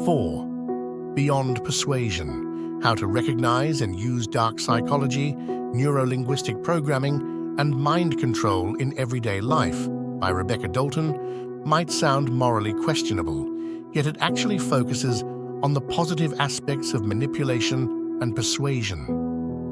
4. Beyond Persuasion: How to Recognize and Use Dark Psychology, Neuro-Linguistic Programming, and Mind Control in Everyday Life by Rebecca Dalton might sound morally questionable, yet it actually focuses on the positive aspects of manipulation and persuasion.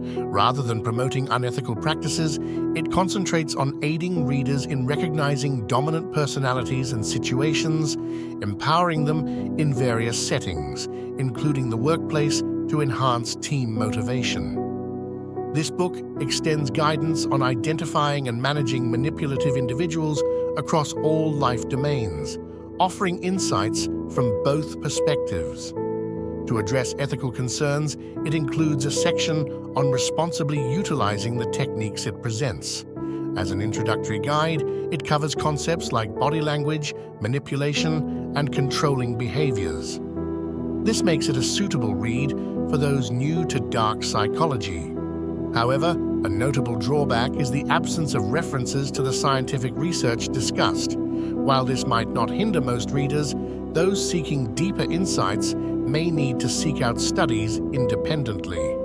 Rather than promoting unethical practices, it concentrates on aiding readers in recognizing dominant personalities and situations, empowering them in various settings, including the workplace, to enhance team motivation. This book extends guidance on identifying and managing manipulative individuals across all life domains, offering insights from both perspectives. To address ethical concerns, it includes a section on responsibly utilizing the techniques it presents. As an introductory guide, it covers concepts like body language, manipulation, and controlling behaviors. This makes it a suitable read for those new to dark psychology. However, a notable drawback is the absence of references to the scientific research discussed. While this might not hinder most readers, those seeking deeper insights may need to seek out studies independently.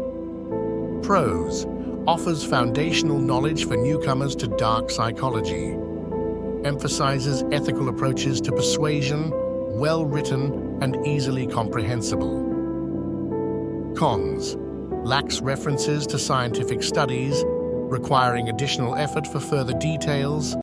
Prose: offers foundational knowledge for newcomers to dark psychology. Emphasizes ethical approaches to persuasion, well-written and easily comprehensible. Cons: lacks references to scientific studies, requiring additional effort for further details.